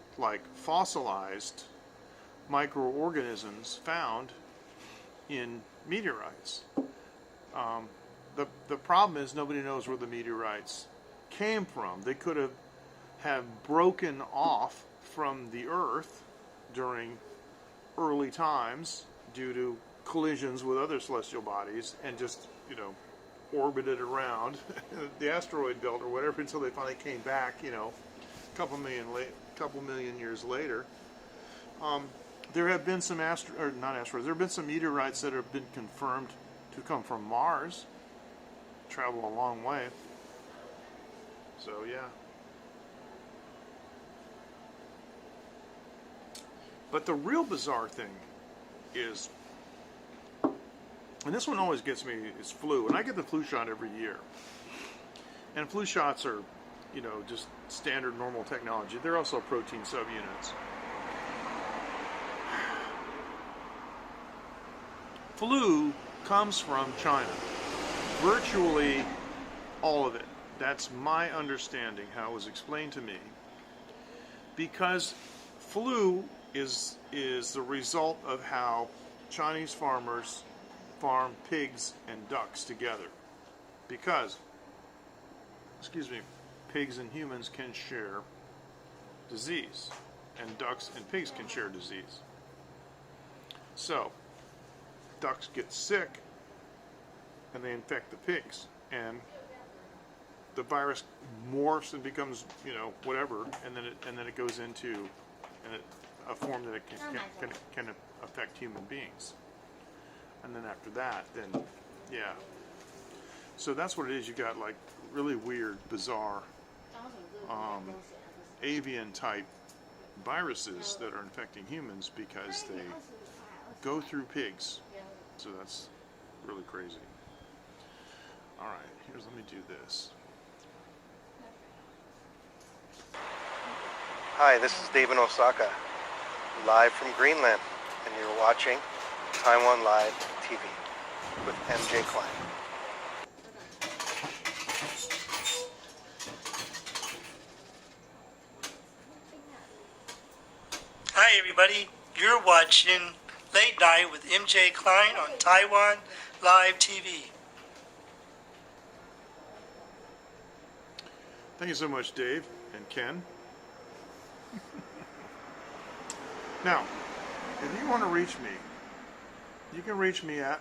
fossilized microorganisms found in meteorites. The problem is nobody knows where the meteorites came from. They could have broken off from the Earth during early times due to collisions with other celestial bodies, and just orbited around the asteroid belt or whatever until they finally came back. A couple million years later. There have been some not asteroids. There have been some meteorites that have been confirmed to come from Mars. Travel a long way. So yeah. But the real bizarre thing is, and this one always gets me, is flu. And I get the flu shot every year. And flu shots are, just standard normal technology. They're also protein subunits. Flu comes from China. Virtually all of it. That's my understanding, how it was explained to me. Because flu is the result of how Chinese farmers farm pigs and ducks together. Because, pigs and humans can share disease, and ducks and pigs can share disease. So, ducks get sick, and they infect the pigs, and the virus morphs and becomes, whatever, and then it goes into a form that it can affect human beings. And then after that, then, yeah. So that's what it is. You got really weird, bizarre, avian type viruses that are infecting humans because they go through pigs. So that's really crazy. All right, let me do this. Hi, this is Dave in Osaka, live from Greenland, and you're watching Taiwan Live TV with MJ Klein. Hi everybody, you're watching Late Night with MJ Klein on Taiwan Live TV. Thank you so much, Dave and Ken. Now, if you want to reach me, you can reach me at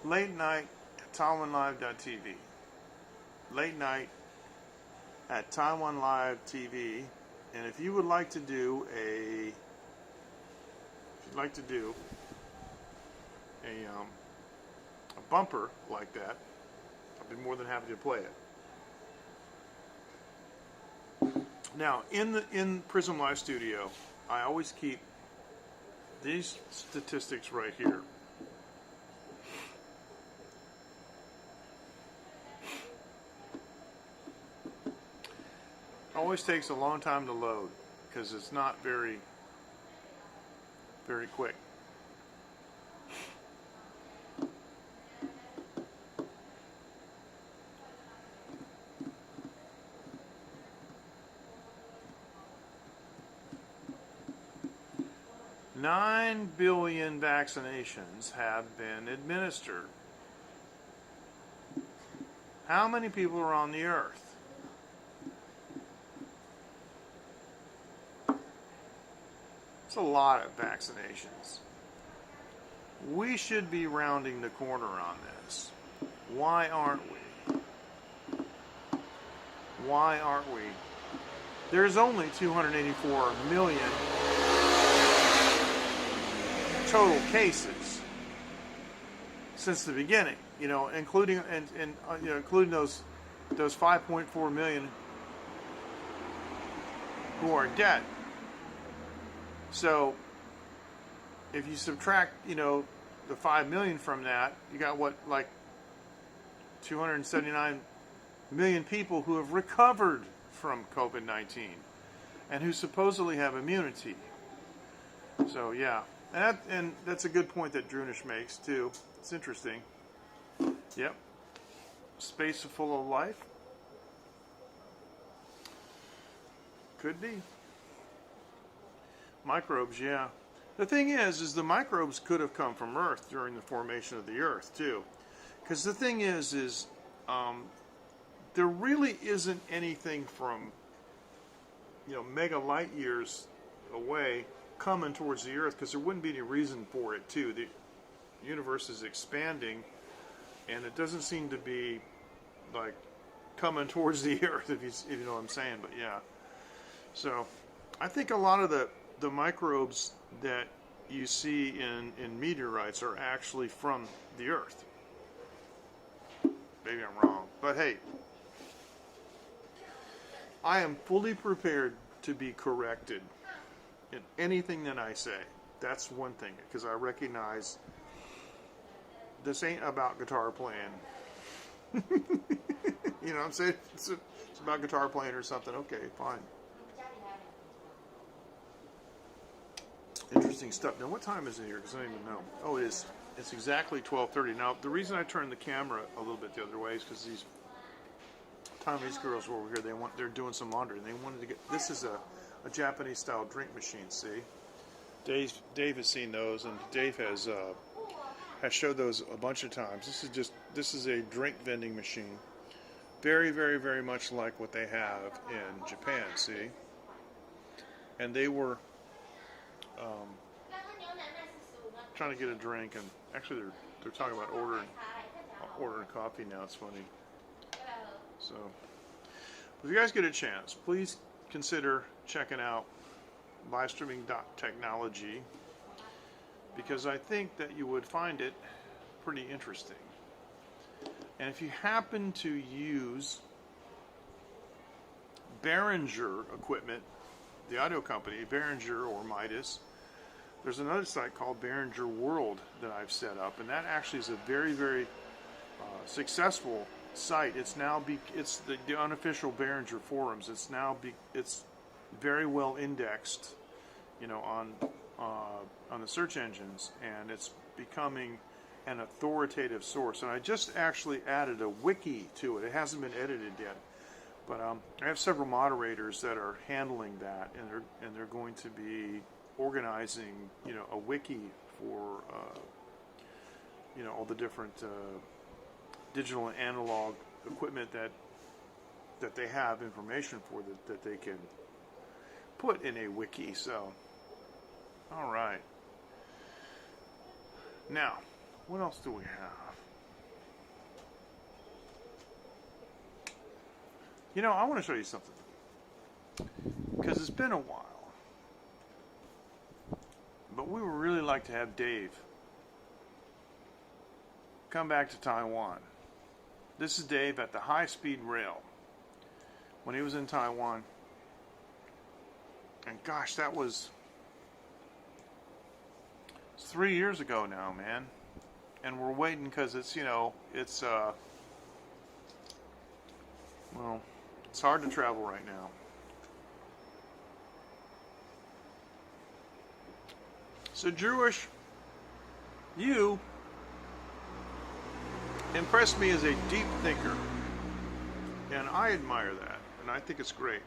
late night at TaiwanLive.tv. Late night at Taiwan Live TV. And if you would like to do a bumper like that, I'd be more than happy to play it. Now, in Prism Live Studio, I always keep these statistics right here. Always takes a long time to load because it's not very very quick. Nine billion vaccinations have been administered. How many people are on the earth? It's a lot of vaccinations. We should be rounding the corner on this. Why aren't we? Why aren't we? There's only 284 million total cases since the beginning, including including those 5.4 million who are dead. So if you subtract, the 5 million from that, you got what, like 279 million people who have recovered from COVID-19 and who supposedly have immunity. So yeah, and that's a good point that Drunish makes too. It's interesting. Yep. Space full of life? Could be. Microbes, yeah. The thing is the microbes could have come from Earth during the formation of the Earth too. Because the thing is there really isn't anything from, mega light years away coming towards the Earth, because there wouldn't be any reason for it too. The universe is expanding, and it doesn't seem to be like coming towards the Earth, if you know what I'm saying. But yeah, so I think a lot of the microbes that you see in meteorites are actually from the Earth. Maybe I'm wrong, but hey, I am fully prepared to be corrected in anything that I say. That's one thing, because I recognize this ain't about guitar playing. You know what I'm saying? It's about guitar playing or something. Okay, fine. Interesting stuff. Now, what time is it here? Because I don't even know. Oh, it is. It's exactly 12:30. Now, the reason I turned the camera a little bit the other way is because these Taiwanese girls were over here. They're doing some laundry, and they wanted to get. This is a Japanese style drink machine. See, Dave has seen those, and Dave has showed those a bunch of times. This is a drink vending machine, very, very, very much like what they have in Japan. See, and they were trying to get a drink, and actually they're talking about ordering coffee now. It's funny. So, if you guys get a chance, please consider checking out livestreaming.technology, because I think that you would find it pretty interesting. And if you happen to use Behringer equipment, the audio company, Behringer or Midas, there's another site called Behringer World that I've set up, and that actually is a very, very successful site. It's now it's the unofficial Behringer forums. It's very well indexed, on the search engines, and it's becoming an authoritative source. And I just actually added a wiki to it. It hasn't been edited yet, but I have several moderators that are handling that, and they're going to be organizing, a wiki for, all the different digital and analog equipment that they have information for that they can put in a wiki. So, all right. Now, what else do we have? I want to show you something, because it's been a while. But we would really like to have Dave come back to Taiwan. This is Dave at the high-speed rail when he was in Taiwan. And gosh, that was 3 years ago now, man. And we're waiting because it's it's hard to travel right now. So, Jewish, you impressed me as a deep thinker. And I admire that. And I think it's great.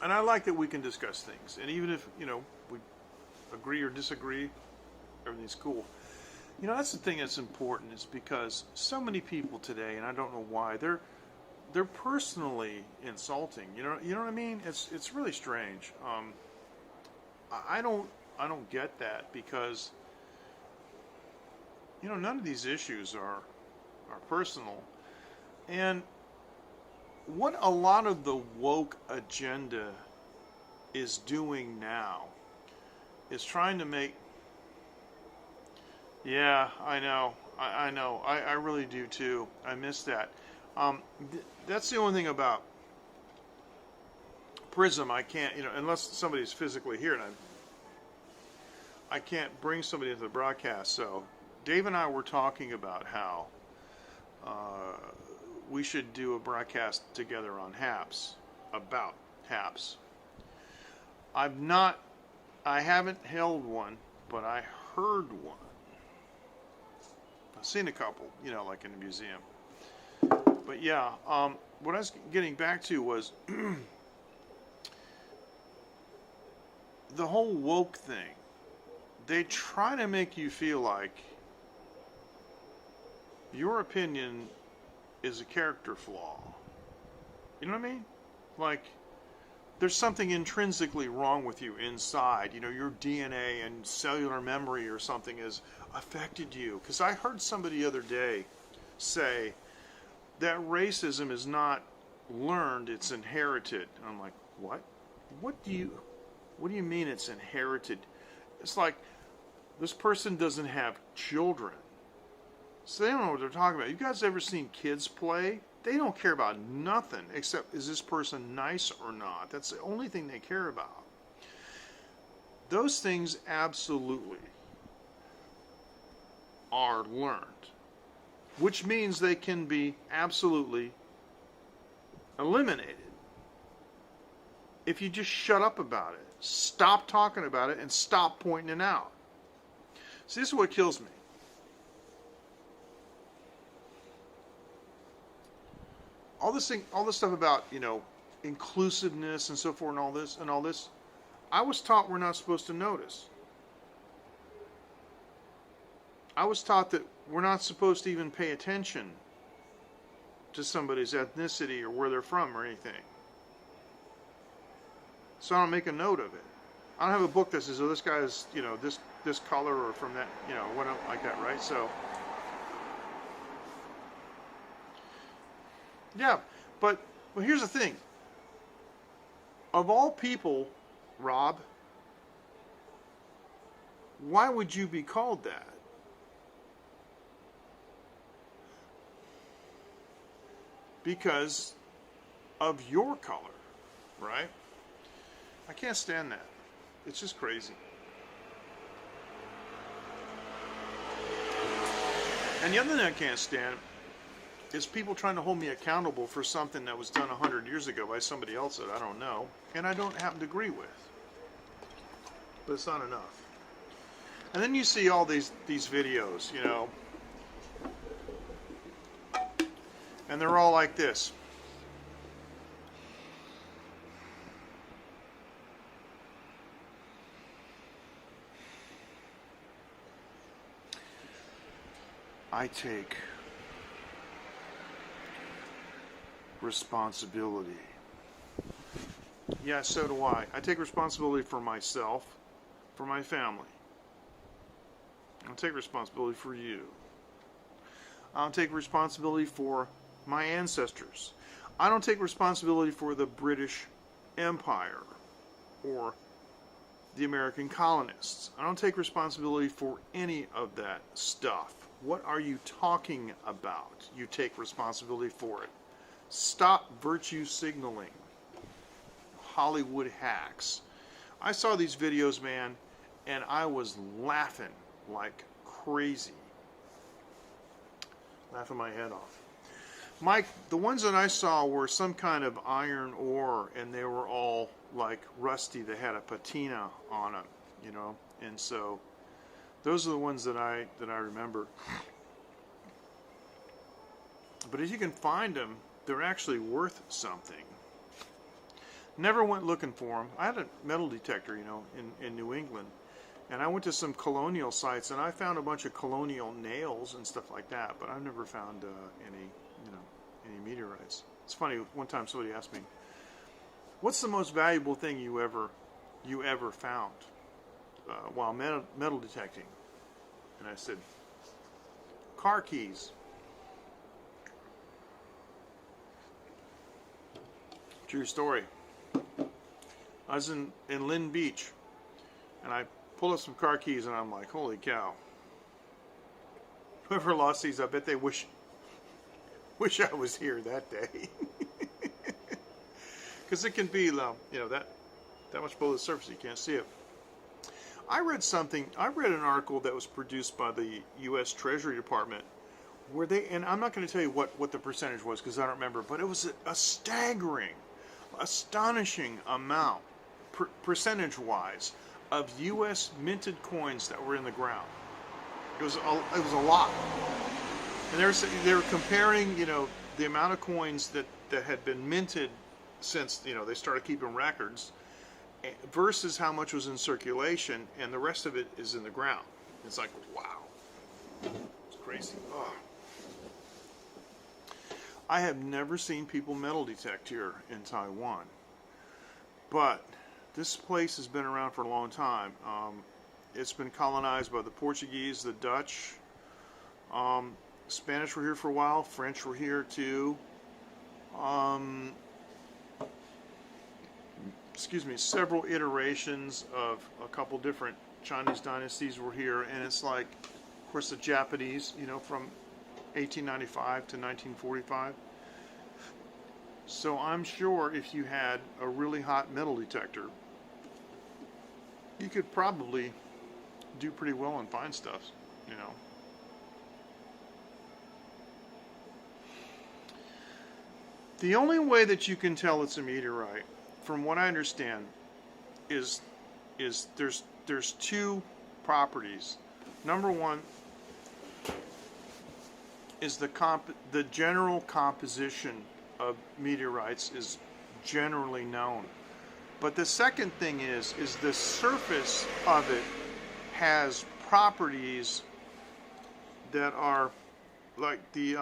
And I like that we can discuss things. And even if, we agree or disagree, everything's cool. That's the thing that's important, is because so many people today, and I don't know why, they're personally insulting. You know what I mean? It's really strange. I don't get that, because none of these issues are personal. And what a lot of the woke agenda is doing now is trying to make... Yeah, I know. I know. I really do too. I miss that. That's the only thing about Prism. I can't, unless somebody's physically here, and I can't bring somebody into the broadcast. So Dave and I were talking about how we should do a broadcast together on HAPS, about HAPS. I haven't held one, but I heard one. I've seen a couple, like in a museum. But yeah, what I was getting back to was the whole woke thing. They try to make you feel like your opinion is a character flaw. You know what I mean? Like, there's something intrinsically wrong with you inside. Your DNA and cellular memory or something has affected you. Because I heard somebody the other day say that racism is not learned, it's inherited. And I'm like, what? What do you mean it's inherited? It's like this person doesn't have children, so they don't know what they're talking about. You guys ever seen kids play? They don't care about nothing except, is this person nice or not? That's the only thing they care about. Those things absolutely are learned, which means they can be absolutely eliminated if you just shut up about it, stop talking about it, and stop pointing it out. See, this is what kills me. All this stuff about, inclusiveness and so forth, and all this, I was taught we're not supposed to notice. I was taught that we're not supposed to even pay attention to somebody's ethnicity or where they're from or anything. So I don't make a note of it. I don't have a book that says, oh, this guy is, this color or from that, whatever like that, right? So, yeah, but here's the thing. Of all people, Rob, why would you be called that? Because of your color, right? I can't stand that. It's just crazy. And the other thing I can't stand is people trying to hold me accountable for something that was done 100 years ago by somebody else that I don't know, and I don't happen to agree with. But it's not enough. And then you see all these videos, and they're all like this. I take responsibility. Yeah, so do I. I take responsibility for myself, for my family. I'll take responsibility for you. I'll take responsibility for my ancestors. I don't take responsibility for the British Empire or the American colonists. I don't take responsibility for any of that stuff. What are you talking about? You take responsibility for it. Stop virtue signaling. Hollywood hacks. I saw these videos, man, and I was laughing like crazy. Laughing my head off. Mike, the ones that I saw were some kind of iron ore, and they were all like rusty. They had a patina on them, and so Those are the ones that I remember. But if you can find them, they're actually worth something. Never went looking for them. I had a metal detector, in New England, and I went to some colonial sites, and I found a bunch of colonial nails and stuff like that. But I've never found any meteorites. It's funny. One time somebody asked me, "What's the most valuable thing you ever found while metal detecting?" And I said, "Car keys." True story. I was in Lynn Beach, and I pulled up some car keys, and I'm like, holy cow. Whoever lost these, I bet they wish I was here that day. Because it can be, that much below the surface, you can't see it. I read an article that was produced by the U.S. Treasury Department, where and I'm not going to tell you what the percentage was, because I don't remember, but it was a staggering, astonishing amount, percentage-wise, of U.S. minted coins that were in the ground. It was a lot, and they were comparing, the amount of coins that had been minted since they started keeping records, versus how much was in circulation, and the rest of it is in the ground. It's like, wow, it's crazy. Oh. I have never seen people metal detect here in Taiwan, but this place has been around for a long time. It's been colonized by the Portuguese, the Dutch, Spanish were here for a while, French were here too. Several iterations of a couple different Chinese dynasties were here, and it's like, of course, the Japanese, from 1895 to 1945. So I'm sure if you had a really hot metal detector, you could probably do pretty well and find stuff, The only way that you can tell it's a meteorite, from what I understand, is there's two properties. Number one is the general composition of meteorites is generally known. But the second thing is the surface of it has properties that are like the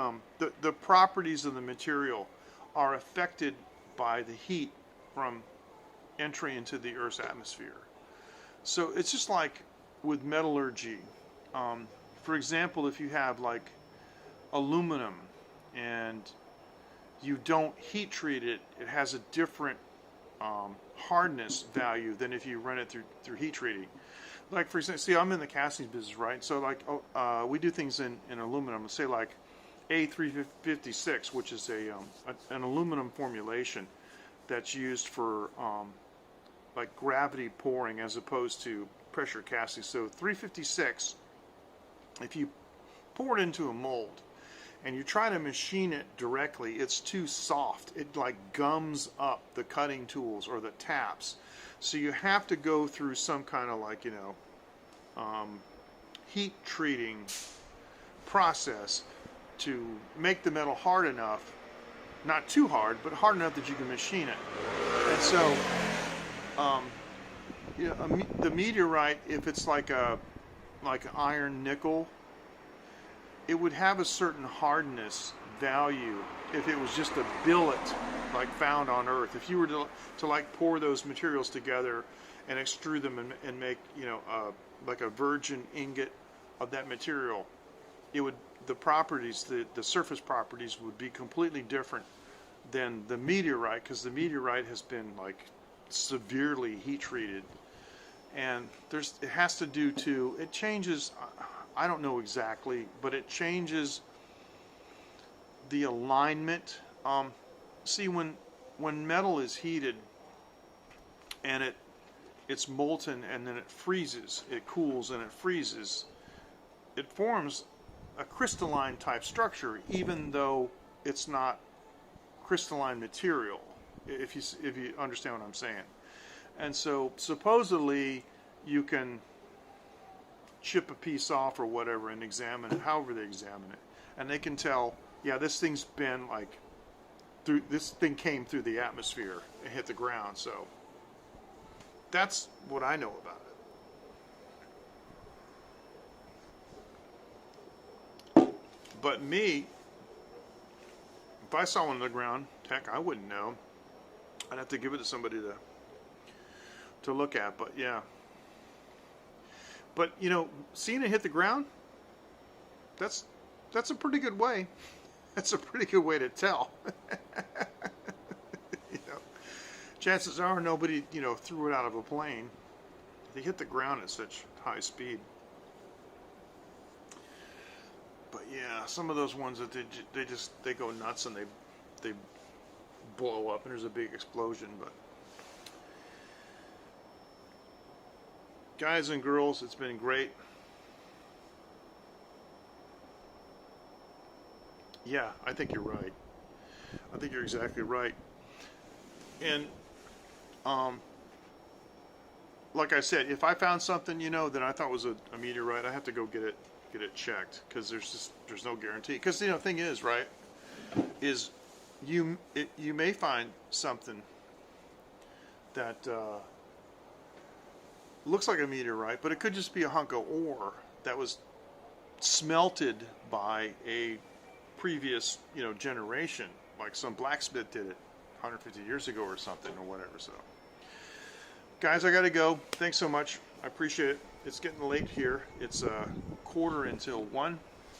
properties of the material are affected by the heat from entry into the Earth's atmosphere. So it's just like with metallurgy. For example, if you have like aluminum and you don't heat treat it, it has a different hardness value than if you run it through heat treating. Like, for example, see, I'm in the castings business, right? So like we do things in aluminum, say like A356, which is an aluminum formulation that's used for like gravity pouring as opposed to pressure casting. So 356, if you pour it into a mold and you try to machine it directly, it's too soft. It like gums up the cutting tools or the taps. So you have to go through some kind of like, heat treating process to make the metal hard enough, not too hard, but hard enough that you can machine it. And so, the meteorite, if it's like iron nickel, it would have a certain hardness value if it was just a billet like found on Earth. If you were to like pour those materials together and extrude them and make like a virgin ingot of that material, the properties, the surface properties would be completely different than the meteorite, because the meteorite has been like severely heat treated, and it has to do to, it changes, I don't know exactly, but it changes the alignment. See, when metal is heated and it's molten and then it freezes, it cools and it freezes, it forms a crystalline type structure, even though it's not crystalline material, if you understand what I'm saying. And so supposedly you can chip a piece off or whatever and examine it, however they examine it. And they can tell, yeah, this thing's been like, this thing came through the atmosphere and hit the ground. So that's what I know about it. But me, if I saw one on the ground, heck, I wouldn't know. I'd have to give it to somebody to look at. But yeah. But you know, seeing it hit the ground, that's a pretty good way. That's a pretty good way to tell. You know, chances are nobody, you know, threw it out of a plane. They hit the ground at such high speed. But yeah, some of those ones that they go nuts and they blow up and there's a big explosion. But guys and girls, it's been great. Yeah, I think you're right. I think you're exactly right. And like I said, if I found something, you know, that I thought was a meteorite, I have to go get it checked, because there's no guarantee. Because, you know, the thing is, right, is you may find something that looks like a meteorite, but it could just be a hunk of ore that was smelted by a previous, you know, generation, like some blacksmith did it 150 years ago or something or whatever. So guys, I gotta go. Thanks so much. I appreciate it. It's getting late here. It's 1:15.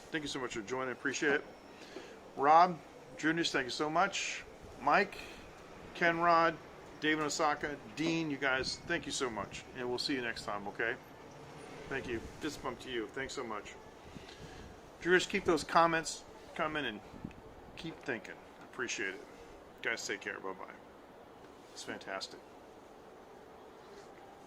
Thank you so much for joining. I appreciate it. Rob, Junius, thank you so much. Mike, Kenrod, David Osaka, Dean, you guys, thank you so much. And we'll see you next time, okay? Thank you. Fist bump to you. Thanks so much. Junius, keep those comments coming and keep thinking. Appreciate it. Guys, take care. Bye-bye. It's fantastic.